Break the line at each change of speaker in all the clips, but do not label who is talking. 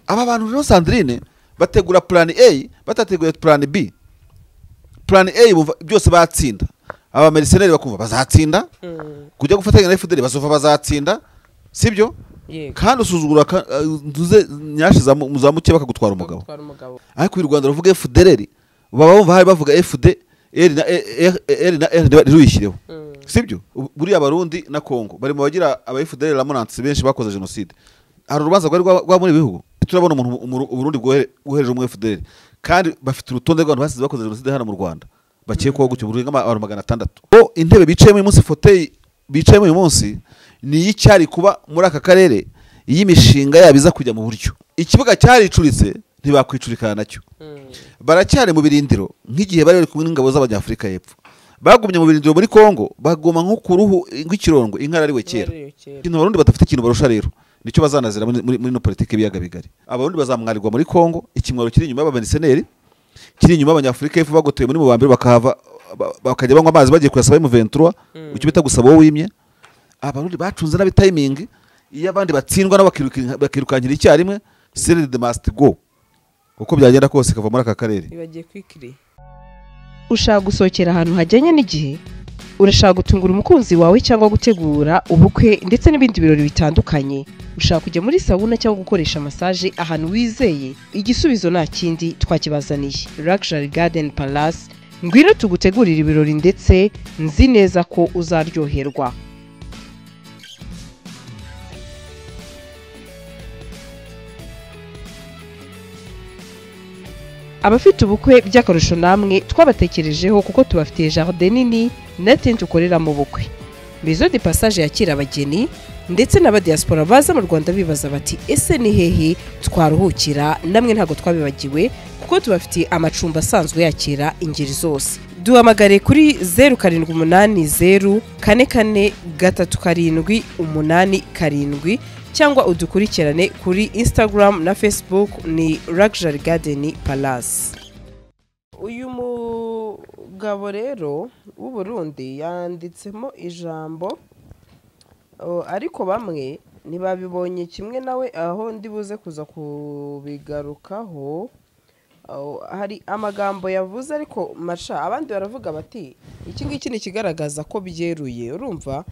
aba bantu rero Sandrine bategura plan A batateguye plan B. Plan A byose batsinda, aba mercenaires bakumva bazatsinda, kujya gufatanya na FDL bazova bazatsinda, sibyo? Kandi usuzugura nduze nyashiza muzamuke bakagutwara umugabo. Ariko u Rwanda ruvuga FDL baba bumva hari bavuga FD R na R ruyishyireho, sibyo? Buri abarundi na Kongo bari mu bagira aba FDL lamonansi benshi bakoze genocide. Hari urubanza rwa muri bihugu turabona umuntu Burundi guhereje mu FDL kandi bafite urutonde rw'abantu basize bakoze genocide hano mu Rwanda bakekwaho gutyo bururenga abantu 600. Bo intebe bicayemo uyu munsi fauteuil bicayemo uyu munsi ni icyari kuba muri aka karere y'imishinga yabiza kujya mu buryo. Ikibuga cyaricuritse ntibakwicurikana nacyo. Baracyari mu birindiro nk'igihe bari kumwe n'ingabo z'Abanyafrika y'Epfo. Bagumye mu birindiro muri Kongo bagoma nko ku ruhu rw'ikirongo inkara ariwe kera. Kintu Abarundi badafite ikintu barusha rero nicyo bazanazira muri no politike biyaga bigari. Abarundi bazamwarirwa muri Kongo, ikimwaro kiri inyuma y'abamercenaires, kiri inyuma y'Abanyafrika y'Epfo bagoteye muri mu bambere bakahava bakajya banywa amazi bagiye kuyasaba mu 23 ucyo bita gusaba wowe wimye. Abarundi bacunze nabi timing iyo abandi batsindwa n'abakirukankira icyarimwe, sell the must go. Uko byagenda kose kava muri aka karere
ibagiye kwikiri. Ushaka gusohokera ahantu hajyanye n'igihe, urashaka gutungura umukunzi wawe cyangwa gutegura ubukwe ndetse n'ibindi birori bitandukanye, ushaka kujya muri sauna cyangwa gukoresha massage ahantu wizeye, igisubizo nta kindi twakibazaniye. Luxury Garden Palace, ngwino tugutegurira ibirori ndetse nzi neza ko uzaryoherwa. Abafite ubukwe by'akarusho namwe twabatekerejeho kuko tubafitiye jardin nini na tent ukorera mu bukwe. Maison de Passage yakira abageni ndetse n'aba diaspora baza mu Rwanda bibaza bati ese ni hehe twaruhukira, namwe ntago twabibagiwe kuko tubafitiye amacumbi asanzwe yakira ingeri zose. Duhamagare kuri 07844387 cyangwa udukurikirane kuri Instagram na Facebook ni Luxury Garden Palace. Uyu mugabo rero w'u Burundi yanditsemo ijambo ariko bamwe ntibabibonye kimwe nawe, aho ndibuze kuza kubigarukaho. Hari amagambo yavuze ariko masha abandi baravuga bati iki ngiki ni kigaragaza ko byeruye, urumva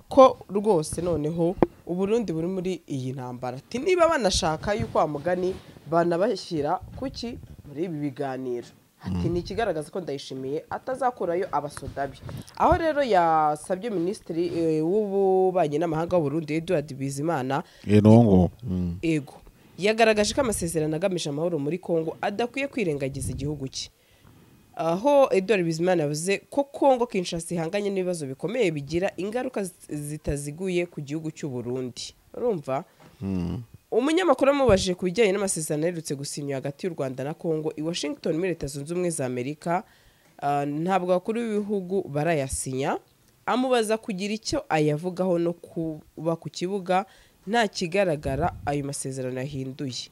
ko rwose noneho u Burundi buri muri iyi ntambara. Ati niba banashaka yuko amugani banabashyira kuki muri ibi biganiro, ati ni kigaragaza ko Ndayishimiye atazakurayo abasodabi. Aho rero yasabye Minisitiri w'Ububanyi n'Amahanga w'u Burundi Edouard Bizimana ego yagaragaje ko amasezerano agamije amahoro muri Kongo adakwiye kwirengagiza igihugu cye. Aho Edouard Bizimana yavuze ko Kongo Kinshasa ihanganye n'ibibazo bikomeye bigira ingaruka zitaziguye ku gihugu cy'u Burundi. Urumva? Umunyamakuru amubajije ku bijyanye n'amasezerano aherutse gusinywa hagati y'u Rwanda na Kongo i Washington muri Leta Zunze Ubumwe za Amerika, ntabwo abakuru b'ibihugu barayasinya. Amubaza kugira icyo ayavugaho no kuba ku kibuga nta kigaragara ayo masezerano yahinduye.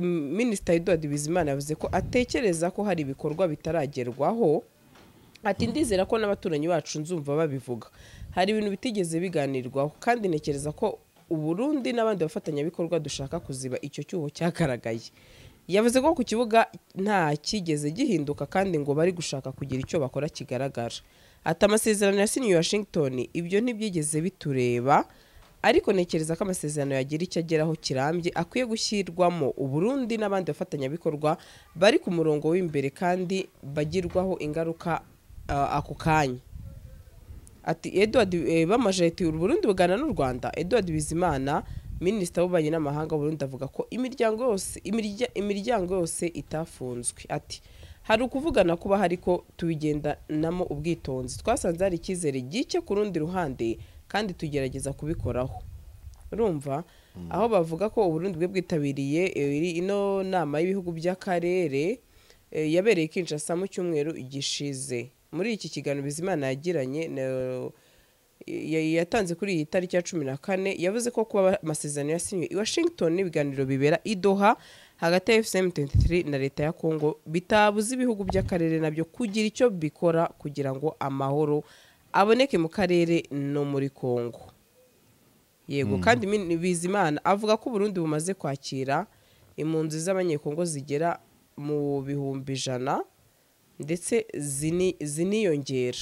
Minisitiri Edouard Bizimana yavuze ko atekereza ko hari ibikorwa bitaragerwaho. Ati ndizera ko n'abaturanyi bacu nzumva babivuga, hari ibintu bitigeze biganirwaho kandi nekereza ko u Burundi n'abandi bafatanyabikorwa dushaka kuziba icyo cyuho cyakaragaye. Yavuze ko ku kibuga nta kigeze gihinduka kandi ngo bari gushaka kugira icyo bakora kigaragara. Ati amasezerano yasinyiwe Washington ibyo ntibyigeze bitureba, ariko nekereza ko amasezerano yagira icyo ageraho kirambye akwiye gushyirwamo u Burundi n'abandi bafatanyabikorwa bari ku murongo w'imbere kandi bagirwaho ingaruka ako kanya. Ati Edouard bamaje ati u Burundi bugana n'u Rwanda. Edouard Bizimana Minisitiri w'Ububanyi n'Amahanga w'u Burundi avuga ko imiryango yose itafunzwe. Ati hari ukuvugana kuba hariko tubigendanamo ubwitonzi, twasanze hari icyizere gike ku rundi ruhande kandi tugerageza kubikoraho. Urumva? Aho bavuga ko u Burundi bwe bwitabiriye ino nama y'ibihugu by'akarere yabereye Kinshasa mu cyumweru igishize. Muri iki kiganiro Bizimana yagiranye yatanze kuri iyi tariki ya 14 yavuze ko kuba amasezerano yasinywe i Washington n'ibiganiro bibera i Doha hagati ya FCM23 na leta ya Kongo bitabuza ibihugu by'akarere nabyo kugira icyo bikora kugira ngo amahoro aboneke mu karere no muri Kongo. yego kandi Bizimana avuga ko Burundi bumaze kwakira impunzi z'abanyekongo zigera mu bihumbi 100 ndetse ziniyongera.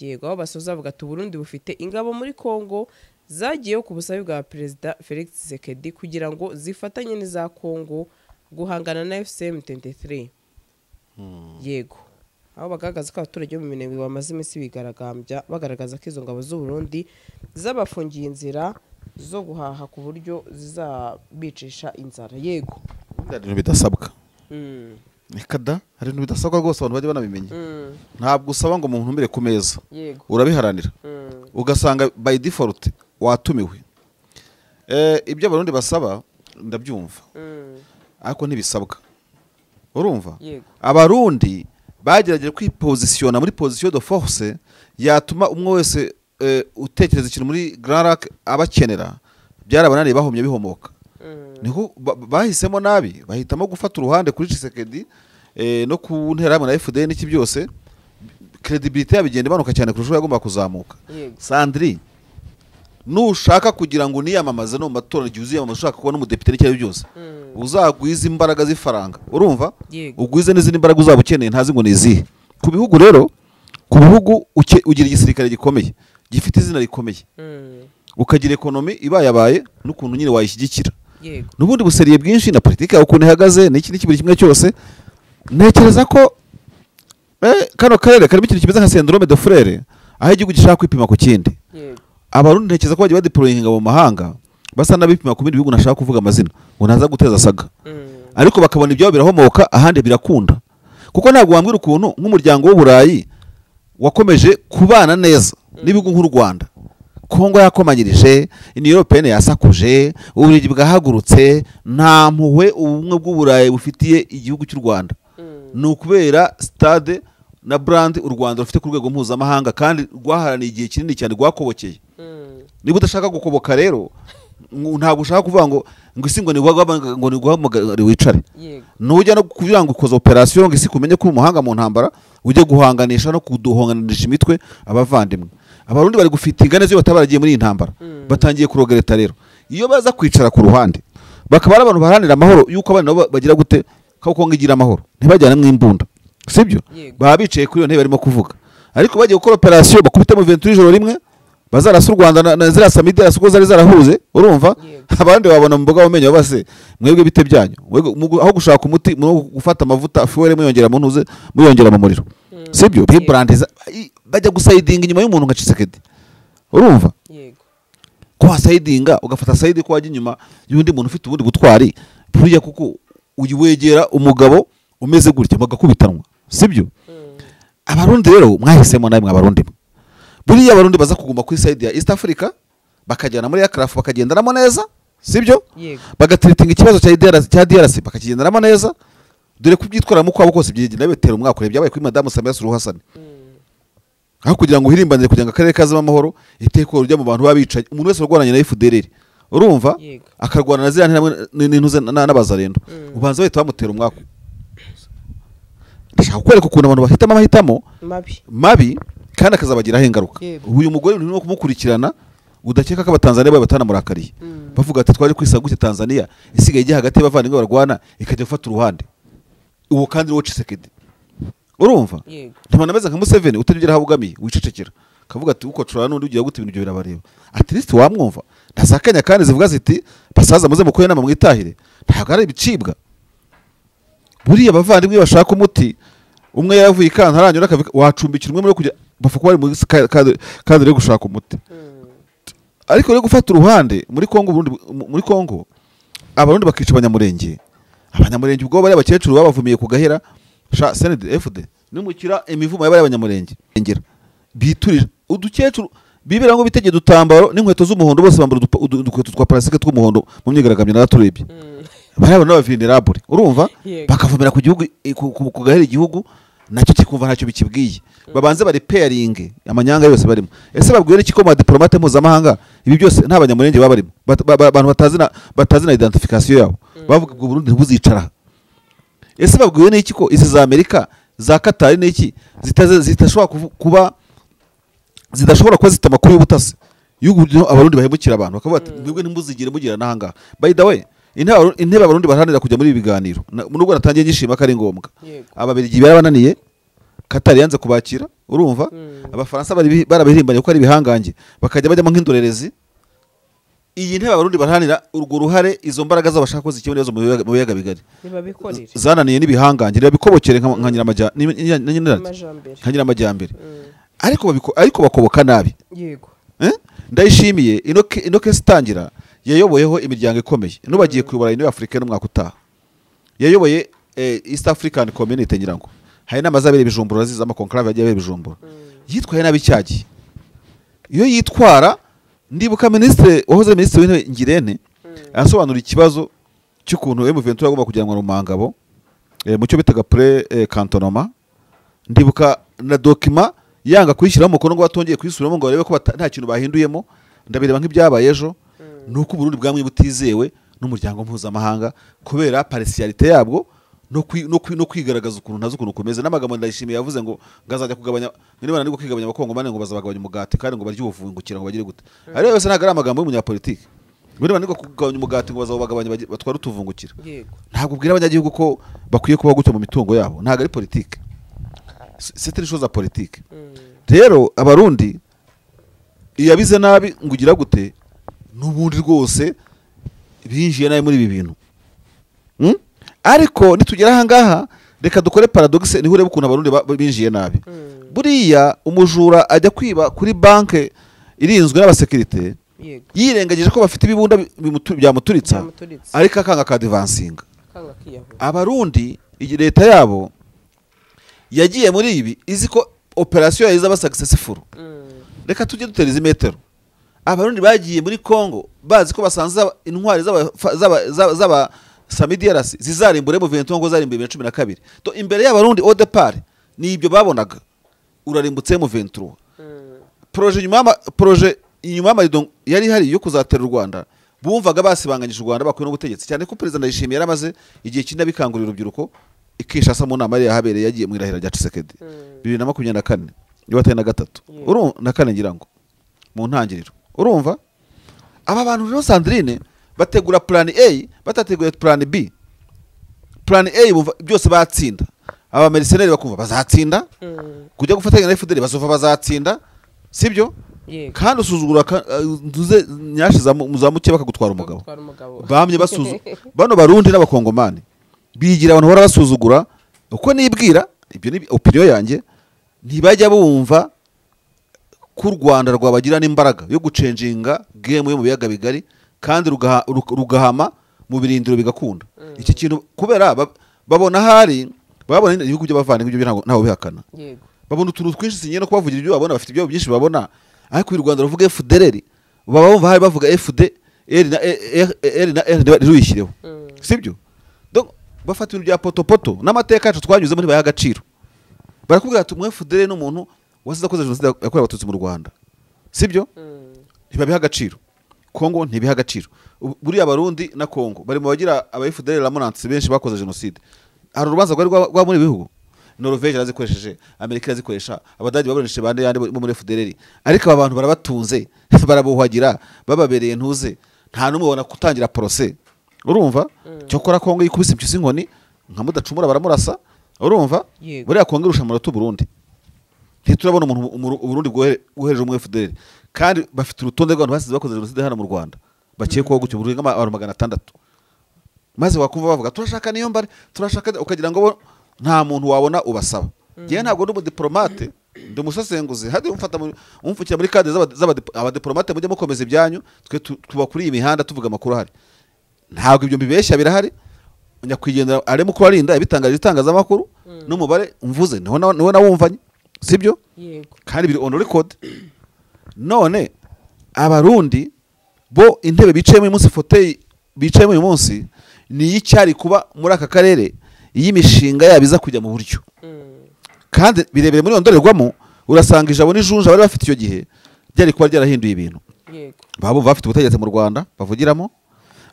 Yego aho basoza avuga ati Burundi bufite ingabo muri Kongo zagiyeho ku busabe bwa Perezida Felix Tshisekedi kugira ngo zifatanye n'iza Kongo guhangana na FCM 23. Yego aho bagaragaza ko abaturage bo mu Minembwe bamaze iminsi bigaragambya bagaragaza ko izo ngabo z'u Burundi zabafungiye inzira zo guhaha ku buryo zizabicisha inzara. Yego
hari ibintu bidasabwa. Nikada hari ibintu bidasabwa rwose abantu bajya banabimenya. Ntabwo usaba ngo umuntu umbere ku meza. Urabiharanira. Ugasanga by default watumiwe. Ibyo abarundi basaba ndabyumva. Ariko ntibisabwa. Urumva? Abarundi bagerageje kwipositiona muri position de force yatuma umwe wese utekereza ikintu muri Grand Lac abakenera byarabananiye bahomye bihomoka. Niko bahisemo nabi bahitamo gufata uruhande kuri Tshisekedi no ku ntera hamwe na FDN n'iki byose credibility yabigenda banuka cyane kurusha yagomba kuzamuka. Sandri nushaka kugira ngo niyamamaze no matora giuziye mu ushaka kubona umudepite n'icyo byose uzagwiza imbaraga z'ifaranga. Urumva? Ugwize n'izindi imbaraga uzabukeneye ntazi ngo nizihe. Ku bihugu rero ku bihugu ugira igisirikare gikomeye gifite izina rikomeye ukagira ekonomi ibayabaye n'ukuntu nyine wayishyigikira. Nubundi buseriye bwinshi na politique yawe ukuntu ihagaze n'iki buri kimwe cyose ntekereza ko kano karere karimo ikintu kimeze nka syndrome de frère aho igihugu gishaka kwipima ku kindi. Abarundi ntekereza ko bagiye badeployinga mu mahanga basa nabipima ku bindi bihugu nashaka kuvuga amazina ngo naza guteza saga ariko bakabona ibyo birahomoka ahandi birakunda kuko ntabwo wambwira ukuntu nk'umuryango w'Uburayi wakomeje kubana neza n'ibihugu nk'u Rwanda. Kongo yakomanyirije, Union Européenne yasakuje, Ububiligi bwahagurutse, nta mpuhwe ubumwe bw'Uburayi bufitiye igihugu cy'u Rwanda. Nukubera stade na brand u Rwanda rufite ku rwego mpuzamahanga kandi rwaharaniye igihe kinini cyane rwakobokeye. Niba udashaka gukoboka rero ntabwo ushaka kuvuga ngo isi ngo ni guhamagara wicare. Nujya no kugira ngo ukoze operation ngo isi kumenye ko umuhanga mu ntambara ujye guhanganisha no kuduhonganisha imitwe abavandimwe. Abarundi bari gufitinga neza iyo batabaragiye muri intambara batangiye kurogereta rero iyo baza kwicara ku ruhande bakaba abantu baharanira amahoro yuko abana nabo bagira gute kako ngigira amahoro ntibajyana mwimbunda sibyo baba bicaye kuri yo ntebe barimo kuvuga ariko bagiye gukora operation bakubite mu 23 ijoro rimwe bazarasa u Rwanda na zira samide asuko zari zarahuze. Urumva? Abandi babona mboga bamenye base mwebwe bite byanyu aho gushaka umuti mu gufata amavuta afuwere muyongera mu ntuze muyongera mu muriro sibyo bibrandiza bajya gusayidinga inyuma y'umuntu nka Tshisekedi. Urumva? Ko wasayidinga ugafata sayidi ko wajya inyuma y'undi muntu ufite ubundi butwari buriya kuko uyiwegera umugabo umeze gutya bagakubitanwa sibyo. Abarundi rero mwahisemo nawe mwabarundi buriya abarundi baza kuguma kuri side ya East Africa bakajyana muri aircraft bakagendanamo neza sibyo bagatreatinga ikibazo cya DRC bakakigendanamo neza dore kubyitwara mu kwabo kose byigenda betera umwaka urebye byabaye kuri Madame Samia Suluhu Hassan aho kugira ngo hirimbanire kugira ngo akarere kazama amahoro iteko rujya mu bantu babicaye umuntu wese urwananye na FDLR. Urumva? Akarwana na zira n'intuze n'abazarendo ubanza bahita bamutera umwaka. Ndashaka kwereka ukuntu abantu bahitamo amahitamo mabi kandi akazabagiraho ingaruka. Uyu mugore urimo kumukurikirana udakeka ko abatanzania baye batana murakariye bavuga ati twari kwisagutse Tanzania isigaye ijya hagati y'abavandimwe barwana ikajya gufata uruhande uwo kandi wo Tshisekedi. Urumva? Ntabwo nameze nka Museveni utagera habugamiye wicecekera kavuga ati uko curana n'undi ugiye gute ibintu byo birabareba at least wamwumva ndasakanya kandi zivuga ziti basaza muze mukoye nama mwitahire ntabwo ari ibicibwa. Buriya abavandimwe bashaka umuti umwe yavuye ikanta aranyura wacumbikira umwe muri kujya bafa kuba ari kandi rero gushaka umuti ariko rero gufata uruhande muri Kongo abarundi bakica abanyamurenge ubwo bari abakecuru babavumiye ku gahera sha CNDD-FD n'umukira imivumo y'abari abanyamurenge ngera biturira udukecuru bibera ngo bitege dutambaro n'inkweto z'umuhondo bose bambara udukweto twa plastique tw'umuhondo mu myigaragambyo n'aturibye bari abo n'abavinirable. Urumva? Bakavumira ku gihugu ku gahera igihugu nacyo kikumva ntacyo bikibwiye babanze bari pairing amanyanga yose barimo. Ese babwiye iki ko ma diplomate mpuzamahanga ibi byose nta banyamurenge babarimo abantu batazi na identification yabo bavuga ngo Burundi ntibuzicara. Ese babwiye n'iki ko izi za Amerika za Qatar n'iki zidashobora kuba zitamakuru y'ubutasi y'uburyo abarundi bahemukira abantu bakavuga ati mwebwe ntimuzigire mugira nahanga. By the way, intebe abarundi baharanira kujya muri ibi biganiro nubwo natangiye gishima ko ari ngombwa. Ababirigi barabananiye, Katari yanze kubakira, urumva? Abafaransa barabihirimbanye ko ari bihangange bakajya bajyamo nk'indorerezi. Iyi ntebe abarundi baharanira urwo ruhare, izo mbaraga z'abashaka ko zikibona ibibazo mu biyaga bigari zananiye n'ibihangange bikobokere nka Nyiramajyambere. Ariko bakoboka nabi.
Yego.
Ndayishimiye ino kesi itangira yayoboyeho imiryango ikomeye, bagiye kuyobora ino Afrika n'umwaka utaha. Yayoboye East African Community nyirango, hari n'amazabere ibijumbura zizama conclave yagiye ibijumbura. Yitwaye nabi cyagiye. Iyo yitwara, ndibuka wahoze ministre w'intebe Ngirente asobanura ikibazo cy'ukuntu M23 agomba kujyanwa mu Mangabo mu cyo bitaga pre-cantonnement. Ndibuka na document yanga kwishyiraho umukono ngo batongeye kwisubiramo ngo barebe ko nta kintu bahinduyemo. Ndabireba nk'ibyabaye ejo, nuko Burundi bwamwe butizewe n'umuryango mpuzamahanga kubera partialite yabwo no kwigaragaza ukuntu ntazo ukuntu kumeze. N'amagambo Ndayishimiye yavuze ngo ngazajya kugabanya niba nari kwigabanya abakongomane ngo bazabagabanya umugati kandi ngo barye ubuvungukira ngo bagire gute. Ari yose ntago ari amagambo y'umunyapolitike. Niba nari kugabanya umugati ngo bazabagabanya batwara utuvungukira. Ntabwo bwira abanyagihugu ko bakwiye kuba gutyo mu mitungo yabo, ntago ari politique. C'est une chose politique. Rero abarundi iyabize nabi ngugira gute n'ubundi rwose binjiye nabi muri ibi bintu. Ariko nitugera aha ngaha reka dukore paradoxe ni urebe ukuntu abarundi binjiye nabi. Buriya umujura ajya kwiba kuri banke irinzwe n'abasekirite, yirengagije ko bafite ibibunda byamuturitsa, ariko akanga kadivansinga. Abarundi leta yabo yagiye muri ibi izi ko operation yazaba successful. Reka tujye dutereza imetero. Abarundi bagiye muri Kongo bazi ko basanze intwari z'aba Samidiarasi zizarimbure mu 20 ngo zarimbure 2012. To imbere y'abarundi au départ ni ibyo babonaga, urarimbutse mu 23. Projet inyuma y'amarido yari hari yo kuzatera u Rwanda, bumvaga basibanganyije u Rwanda bakwiye n'ubutegetsi cyane ko President Ndayishimiye yaramaze igihe kinda bikangurira urubyiruko ikishasa mu nama yahabereye yagiye mu irahira rya Tshisekedi 2024 niba atari na gatatu na kane ngira ngo mu ntangiriro. Urumva aba bantu rero Sandrine bategura plan A batateguye plan B. Plan A byose batsinda, aba mercenaires bakumva bazatsinda, kujya gufatanya na FDL bazova bazatsinda, sibyo? Kandi usuzugura nduze nyashiza muzamuke bakagutwara umugabo. Bamye basuzu bano barundi n'abakongomani bigira abantu barabasuzugura uko nibwira. Ibyo ni opinion yanjye, ntibajya bumva ku Rwanda rwabagira n'imbaraga yo gucenjinga game yo mu biyaga bigari kandi rugahama mu birindiro bigakunda. Iki kintu kubera babona hari babona ibihugu by'abavana ibyo ntaho bihakana. Babona utuntu twinshi sinye no kubavugira ibyo babona, bafite ibyo byinshi babona. Ariko u Rwanda ruvuga FDL baba bumva hari bavuga FDL na R ruyishyireho, sibyo? Donc bafata ibintu bya poto n'amateka yacu twanyuze muri bayaga gaciro. Barakubwira ati umwe FDL n'umuntu wasize akoze jenoside yakorewe abatutsi mu Rwanda, sibyo? Ntibabiha agaciro. Kongo ntibiha agaciro. Buri abarundi na Kongo bari mu bagira aba FDL lamonansi benshi bakoze jenoside. Hari urubanza rwa muri bihugu. Norvege razikoresheje, Amerika razikoresha, abadage baboneshe bande yandi muri FDL. Ariko aba bantu barabatunze, barabuhagira, bababereye ntuze. Nta numwe ubona kutangira procès. Urumva? Cyokora Kongo yikubise impyisi inkoni nka mudacumura baramurasa. Urumva? Buriya Kongo irusha mu Burundi. Ntiturabona umuntu Burundi bwohereje mu FDL. Kandi bafite urutonde rw'abantu basize bakoze jenoside hano mu Rwanda. Bakekwaho gutyo Burundi nk'abantu 600. Maze wakumva bavuga turashaka niyo mbare, turashaka ukagira ngo nta muntu wabona ubasaba. Giye ntabwo ndi diplomate, ndi umusasenguzi. Hadi umfukira muri kade z'aba diplomate mujye mukomeza ibyanyu, twe tuba kuri imihanda tuvuga makuru hari. Ntabwo ibyo mbibeshya birahari. Nyakwigendera arimo ko arinda ibitangaje itangazamakuru n'umubare umvuze niho nawumvanye, sibyo?
Yego.
Kandi biri on record. None abarundi bo intebe bicayemo umunsi fauteuil bicayemo uyu munsi ni icyari kuba muri aka karere iyimishinga yabiza kujya mu buryo. Kandi birebere muri ondorerwamo urasanga ijabo n'ijunja bari bafite icyo gihe byari kuba ryarahinduye ibintu.
Yego.
Babo bafite ubutegetsi mu Rwanda bavugiramo,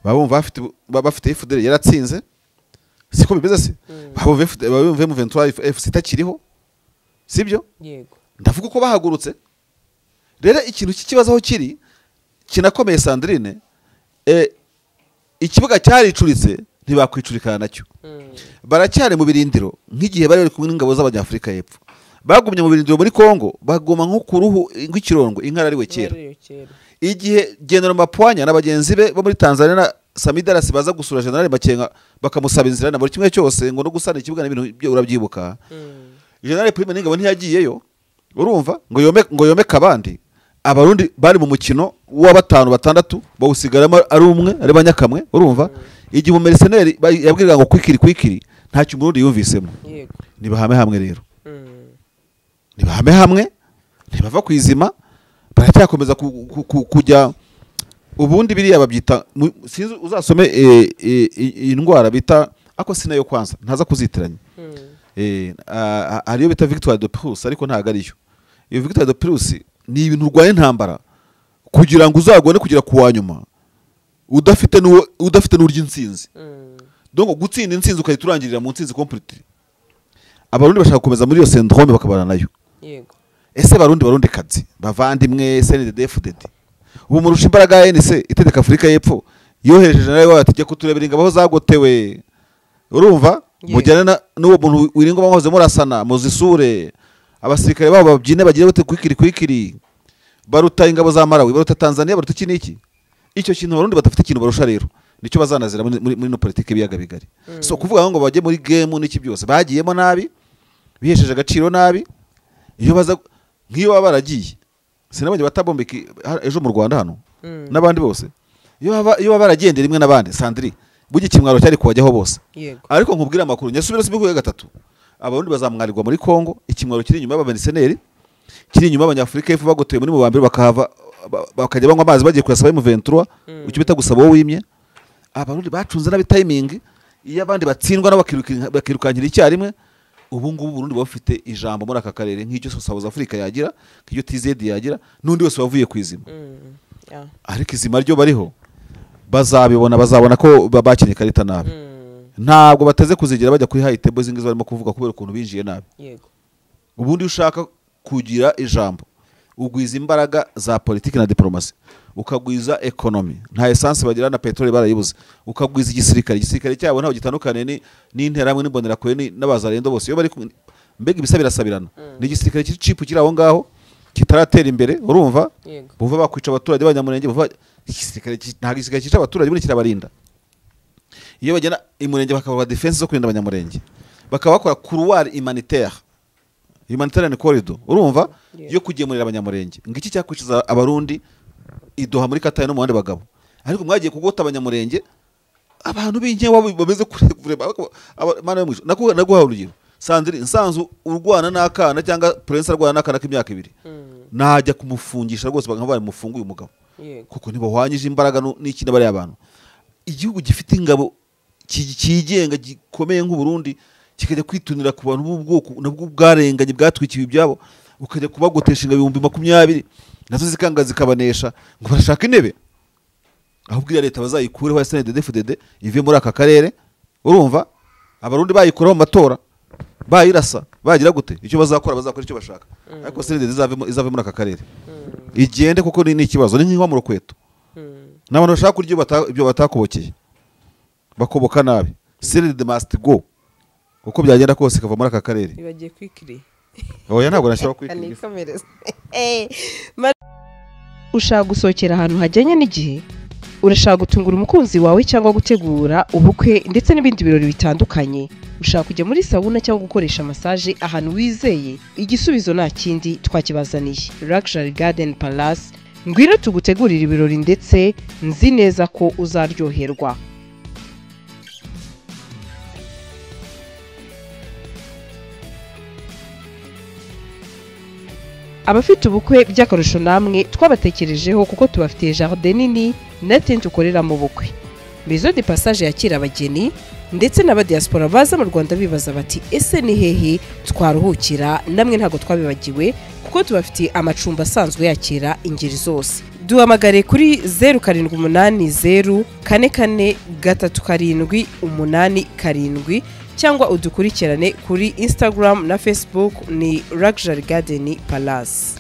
babo bafite FDL yaratsinze, siko bimeze se? Babo bafite mu 23 FC itakiriho, sibyo?
Yego.
Ndavuga uko bahagurutse. Rero ikintu cy'ikibazo aho kiri kinakomeye Sandrine ikibuga cyaricuritse ntibakwicurikana nacyo baracyari mu birindiro nk'igihe bari kumwe n'ingabo z'abanyafrika y'epfo bagumye mu birindiro muri Kongo bagoma nko ku ruhu rw'ikirongo inka ariwe kera igihe General Mapwanya n'abagenzi be bo muri Tanzania na Samidarasi baza gusura General Makenga bakamusaba inzira na buri kimwe cyose ngo no gusana ikibuga n'ibintu byo urabyibuka General Prime n'ingabo ntiyagiyeyo urumva ngo yomeka abandi abarundi bari mu mukino wa batanu batandatu bawusigaramo ari umwe ari banyakamwe urumva igihe umumercenary yabwiraga ngo kwikiri ntacyo umurundi yumvisemo nibahame hamwe rero nibahame hamwe ntibava kwizima baracyakomeza kujya ubundi biriya babyita sinzi uzasome indwara bita ako sinayo kwanza ntaza kuzitiranya ariyo bita Victoire de Prusse ariko ntago ariyo iyo Victoire de Prusse ni ibintu urwaye intambara kugira ngo uzagone kugira kuwa nyuma udafite n'urya insinzi donc gutsinda insinzi ukayiturangirira mu nsinzi complete abarundi bashaka gukomeza muri iyo syndrome bakabana nayo
yego
ese barundi kazi bavandimwe CNDD-FDD ubu murusha imbaraga ya NC itegeka Afurika y'Epfo yohereje nayo bategeka kuturebera ingabo zagotewe urumva mujyana n'uwo muntu wiringo bahoze murasana muzisure abasirikare babo babyine bagiye bate kwikiri baruta ingabo za Malawi baruta Tanzania baruta kiniki icyo kintu barundi batafite ikintu barusha rero nicyo bazanazira muri no politike biyaga bigari so kuvuga ngo bajye muri game n'iki byose bagiyemo nabi bihesheje agaciro nabi iyo baza nk'iyo baragiye sinabonye batabombeki ejo mu Rwanda hano n'abandi bose iyo baragendera rimwe n'abandi Sandri bugi kimwaro cyari kubajyaho bose ariko nkubwira amakuru nyasubira sibihuye ya gatatu abarundi bazamwarirwa muri Kongo ikimwaro kiri inyuma y'abamercenary kiri inyuma y'abanyafrika y'Epfo bagotoye muri mu bambere bakahava bakajya banywa amazi bagiye kuyasaba mu 23 icyo bita gusaba wowe wimye abarundi bacunze nabi timing iyo abandi batsindwa n'abakirukankira icyarimwe ubu ngubu Burundi bafite ijambo muri aka karere nk'icyo South Africa yagira nk'icyo TZ yagira n'undi wese wavuye kwizima ariko izima ryo bariho bazabona ko babakenye karita nabi ntabwo bateze kuzigira bajya kuri high table zingizo barimo kuvuga kubera ukuntu binjiye nabi
yego
ubundi ushaka kugira ijambo ugwiza imbaraga za politiki na diplomasi ukagwiza economy nta essence bagira na petrol barayibuze ukagwiza igisirikare cyabo ntaho gitandukane n'interamwe n'imbonera kure n'abazarendo bose iyo bari mbega ibisabirasabirana ni igisirikare kiri cheap kiri aho ngaho kitaratera imbere urumva buva bakwica abaturage b'abanyamurenge buva igisirikare nta gisirikare cyica abaturage buri kirabarinda iyo bagena imurenge bakaba defense zo kurinda abanyamurenge bakaba bakora couloir humanitarian corridor urumva yo kugemurira abanyamurenge ngiki cyakwicuza abarundi idoha muri Katari no mu bandi bagabo ariko mwagiye kugota abanyamurenge abantu b'inkewa bameze kure mana yo mwisho naguha urugero Sandri nsanzu urwana n'akana cyangwa prince arwana n'akana k'imyaka 2 najya kumufungisha rwose bakaba mufunguye umugabo kuko ntibahwanyije imbaraga n'ikindi bari abantu igihugu gifite ingabo kigenga gikomeye nk'u Burundi kikajya kwitunira ku bantu b'ubwoko nabwo bwarenganye bwatwikiwe ibyabo ukajya kubagotesha inga 2020 nazo zikanga zikabanesha ngo barashaka intebe ahubwo leta bazayikureho ya CNDD-FDD ive muri aka karere urumva abarundi bayikuraho mu matora bayirasa bagira gute icyo bazakora icyo bashaka ariko CNDD izave muri aka karere igende kuko ni ikibazo ni nk'inwa mu rukweto n'abantu bashaka kurya ibyo batakubokeye bakoboka nabi CNDD must go uko byagenda kose kava muri aka karere
ibagiye kwikiri
oya ntabwo nashaka kwikiri
ushaka gusohokera ahantu hajyanye n'igihe urashaka gutungura umukunzi wawe cyangwa gutegura ubukwe ndetse n'ibindi birori bitandukanye ushaka kujya muri sauna cyangwa gukoresha massage ahantu wizeye igisubizo nta kindi twakibazaniye Luxury Garden Palace ngwino tugutegurira ibirori ndetse nzi neza ko uzaryoherwa abafite ubukwe by'akarusho namwe twabatekerejeho kuko tubafitiye jardin nini na tent ukorera mu bukwe Maison de Passage yakira abageni ndetse n'abadiaspora baza mu Rwanda bibaza bati ese ni hehe twaruhukira namwe ntago twabibagiwe kuko tubafitiye amacumbi asanzwe yakira ingeri zose duhamagare kuri 0780 44 3 8 cyangwa udukurikirane kuri Instagram na Facebook ni Luxury Garden Palace.